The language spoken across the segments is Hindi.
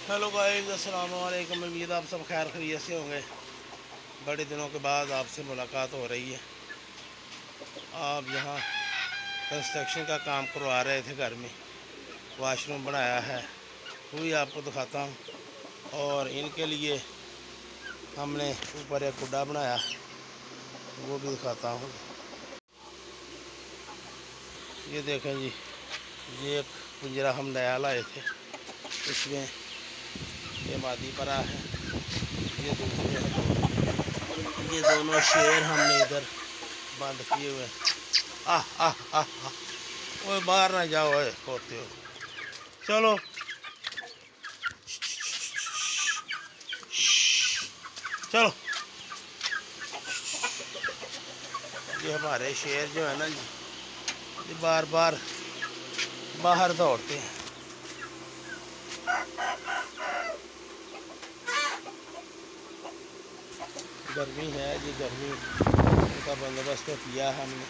हेलो गाइस, अस्सलाम वालेकुम। उम्मीद आप सब खैर खैरियत से होंगे। बड़े दिनों के बाद आपसे मुलाकात हो रही है। आप यहाँ कंस्ट्रक्शन का काम करवा रहे थे, घर में वाशरूम बनाया है, वो भी आपको दिखाता हूँ। और इनके लिए हमने ऊपर एक गुड्डा बनाया, वो भी दिखाता हूँ। ये देखें जी, ये एक पिंजरा हम नया लाए थे, इसमें ये मादी परा है, ये दूसरे हैं। ये दोनों शेर हमने इधर बंद किए हुए। आह आह आह आह, वो बाहर ना जाओ, होते हो। चलो चलो। ये हमारे शेर जो है ना जी, ये बार बार बाहर दौड़ते हैं। गर्मी है जी, गर्मी का बंदोबस्त तो किया है हमने,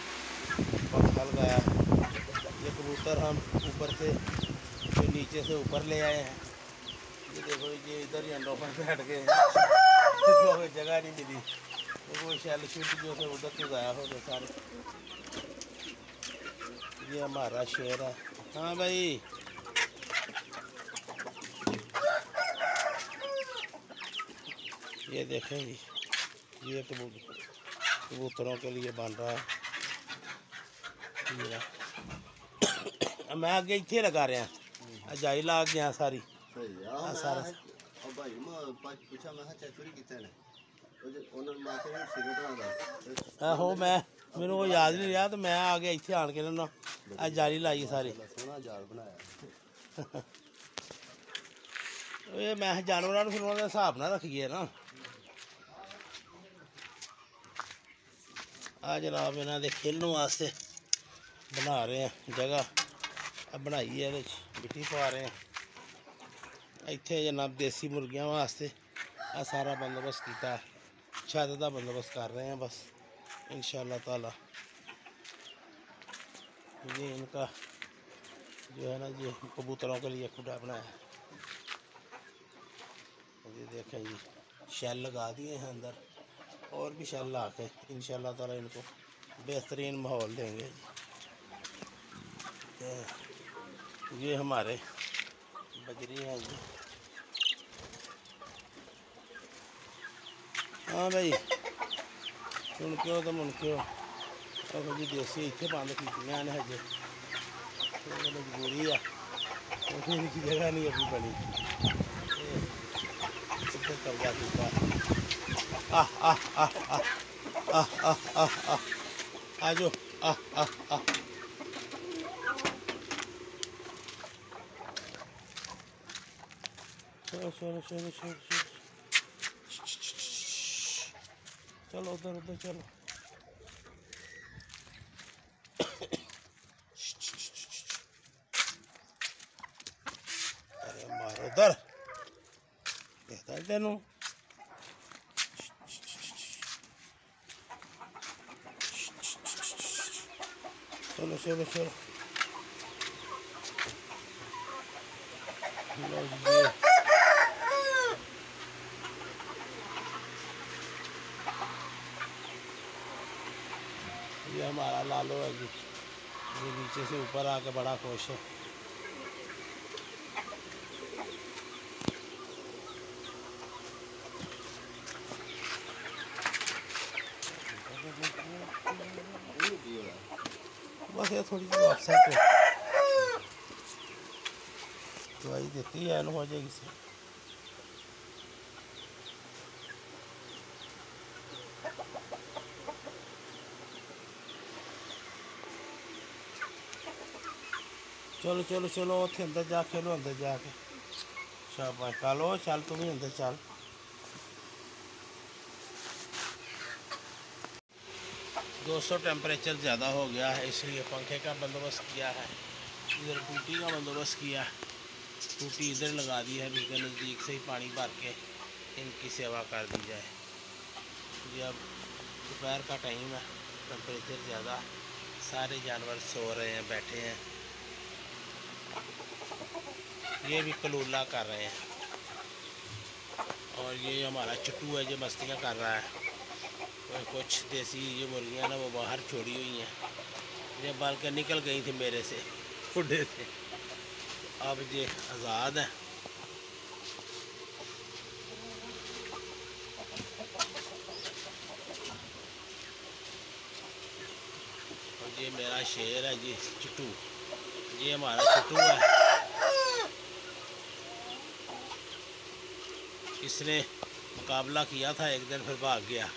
पंखा लगाया है। ये कबूतर हम ऊपर से जो नीचे से ऊपर ले आए हैं। ये देखो, ये इधर ही अंडों पर बैठ गए हैं, इसको जगह नहीं मिली, तो वो शैल शुद्ध जो थे उधर तो गाया हो गए सारे। ये हमारा शेर है। हाँ भाई, ये देखें जी, ये कबूतरों के लिए बन रहा है। मैं आगे इतने लगा रहा अजाई ला गया सारी सारा। आहो, मैं मैनू वो याद नहीं रहा, तो मैं आ गया इतने आन के ना जाली लाई सारी। ये मैं जानवरों फिर उन्होंने हिसाब ना रखिए ना। आ जनाब, इन्हों के खेलने वास्ते बना रहे हैं जगह, बनाई है, मिट्टी पा रहे हैं। इतने जनाब देसी मुर्गियां वास्ते आ सारा बंदोबस्त किया है, छत का बंदोबस्त कर रहे हैं बस इंशाअल्लाह ताला। ये इनका जो है ना, ये कबूतरों के लिए खुदा बनाया है। ये देखें जी, शैल लगा दिए हैं अंदर, और भी शैल ला के इंशाअल्लाह ताला इनको बेहतरीन माहौल देंगे। ये हमारे बजरी हैं जी। हाँ भाई, सुन के हो तो मुन के हो जी, देसी इतने बंद की हजे, मजबूरी है, इनकी जगह नहीं अभी बनी। कब्जा किया। आह आह आह आह आह आह आह आह, आ जाओ। आह आह आह, चलो चलो चलो चलो चलो, उधर उधर चलो। अरे मारो उधर, कहता है तेनू। चलो चलो चलो, ये हमारा लालो है जी, ये नीचे से ऊपर आके बड़ा खुश है। बस ये थोड़ी सी अपसेट है, दवाई देती है हो जाएगी से। चलो चलो चलो, उसे अंदर जा खेलो, अंदर जाके शाबाश। चलो चल, तू भी अंदर चल। दोस्तों, टेम्परेचर ज़्यादा हो गया है, इसलिए पंखे का बंदोबस्त किया है। इधर टूटी का बंदोबस्त किया, टूटी इधर लगा दी है, बिल्कुल नज़दीक से ही पानी भर के इनकी सेवा कर दी जाए। ये अब दोपहर का टाइम है, टेम्परेचर ज़्यादा, सारे जानवर सो रहे हैं, बैठे हैं। ये भी कलूला कर रहे हैं। और ये हमारा चट्टू है जो मस्तियाँ कर रहा है। और कुछ देसी ये मुर्गियाँ ना वो बाहर छोड़ी हुई हैं, ये बल्कि निकल गई थी मेरे से खुडे से, अब ये आज़ाद है। और ये मेरा शेर है जी चट्टू, ये हमारा चट्टू है। इसने मुकाबला किया था एक दिन, फिर भाग गया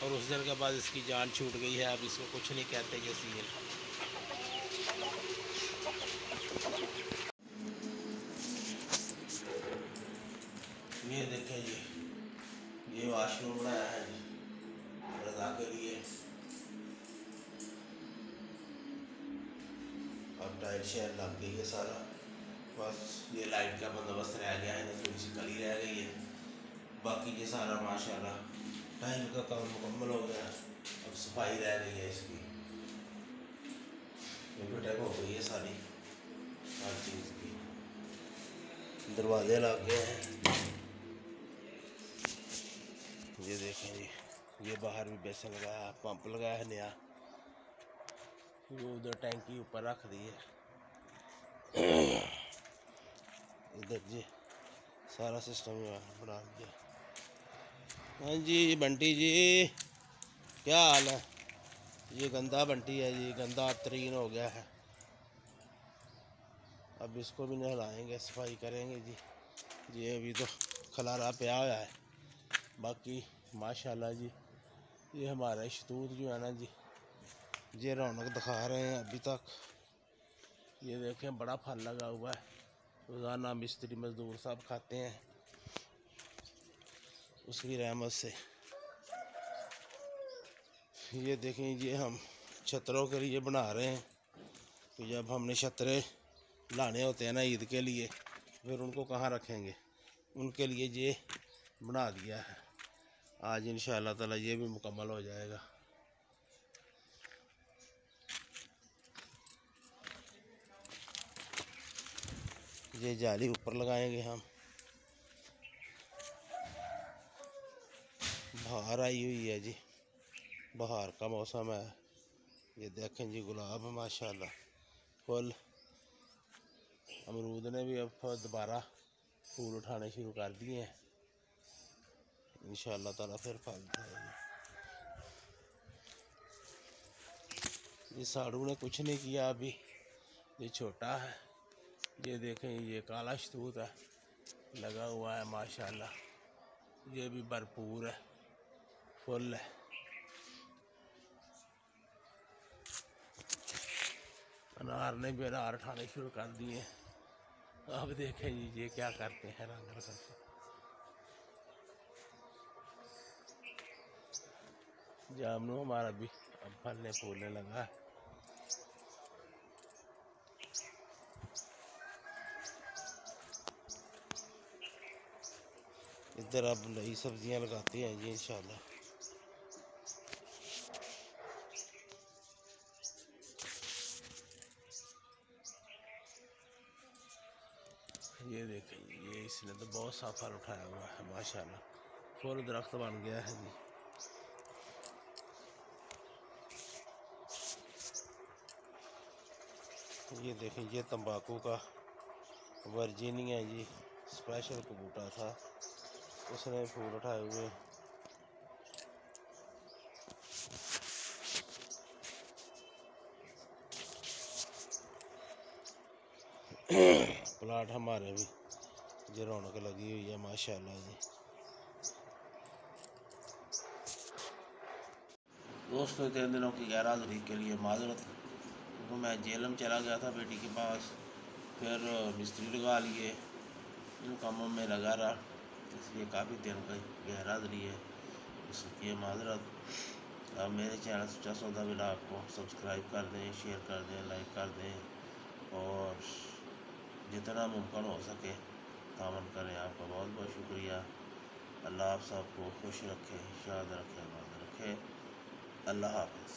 और उस दिन के बाद इसकी जान छूट गई है। अब इसको कुछ नहीं कहते ये सील। ये देखें जी, ये वाशरूम बनाया है जी रज़ा के लिए। अब टाइल शेयर लग गई है सारा, बस ये लाइट का बंदोबस्त रह गया है, थोड़ी सी कली रह गई है, बाकी ये सारा माशाल्लाह टाइल का काम मुकम्मल हो गया। अब सफाई रह गई है इसकी, फिटिंग हो गई है सारी हर चीज़ की, दरवाजे लग गए हैं। ये देखें जी, ये बाहर भी बेसन लगाया, पंप लगाया है नया, वो उधर टैंकी ऊपर रख दी है। इधर जी सारा सिस्टम बना दिया। हाँ जी बंटी जी, क्या हाल है? ये गंदा बंटी है जी, गंदा तरीन हो गया है। अब इसको भी नहलाएंगे, सफाई करेंगे जी। ये अभी तो खलारा पिया हुआ है, बाकी माशाल्लाह जी ये हमारा शतूत जो है ना जी, ये रौनक दिखा रहे हैं अभी तक। ये देखें बड़ा फल लगा हुआ है, रोज़ाना मिस्त्री मज़दूर सब खाते हैं उसकी रहमत से। ये देखें ये हम छतरों के लिए बना रहे हैं, तो जब हमने छतरे लाने होते हैं ना ईद के लिए, फिर उनको कहाँ रखेंगे, उनके लिए ये बना दिया है। आज इंशाअल्लाह ताला ये भी मुकम्मल हो जाएगा। ये जाली ऊपर लगाएंगे हम। बहार आई हुई है जी, बहार का मौसम है। ये देखें जी गुलाब माशाल्लाह फुल, अमरूद ने भी अब दोबारा फूल उठाने शुरू कर दिए हैं, इंशाअल्लाह ताला फिर फल देंगे। ये साड़ू ने कुछ नहीं किया अभी, ये छोटा है। ये देखें ये काला शतूत है लगा हुआ है माशाल्लाह, ये भी भरपूर है, फुल है। अनार ने भी अनार उठाने शुरू कर दिए। अब देखें जी ये क्या करते हैं रंग रंग। जामनू हमारा भी अब फलने फूलने लगा है। इधर अब नई सब्जियां लगाते हैं जी इंशाल्लाह। ये देखें ये इसने तो बहुत सा फल उठाया हुआ है माशाल्लाह, फुल दरख्त बन गया है जी। ये देखें ये तंबाकू का वर्जीनिया जी स्पेशल बूटा था, उसने फूल उठाए हुए। प्लाट हमारे भी जो रौनक लगी हुई है माशाल्लाह जी। दोस्तों 3 दिनों की गैर हाज़िरी के लिए माजरत, तो मैं जेलम चला गया था बेटी के पास, फिर मिस्त्री लगा लिए, इन कामों में लगा रहा, इसलिए काफ़ी दिन का गैर हाज़िरी है, इसलिए माजरत। अब मेरे चैनल सच्चा सौदा व्लॉग को सब्सक्राइब कर दें, शेयर कर दें, लाइक कर दें और जितना मुमकिन हो सके तामन करें। आपका बहुत बहुत शुक्रिया। अल्लाह आप सबको खुश रखे, शाद रखे, आबाद रखे। अल्लाह हाफ़िज़।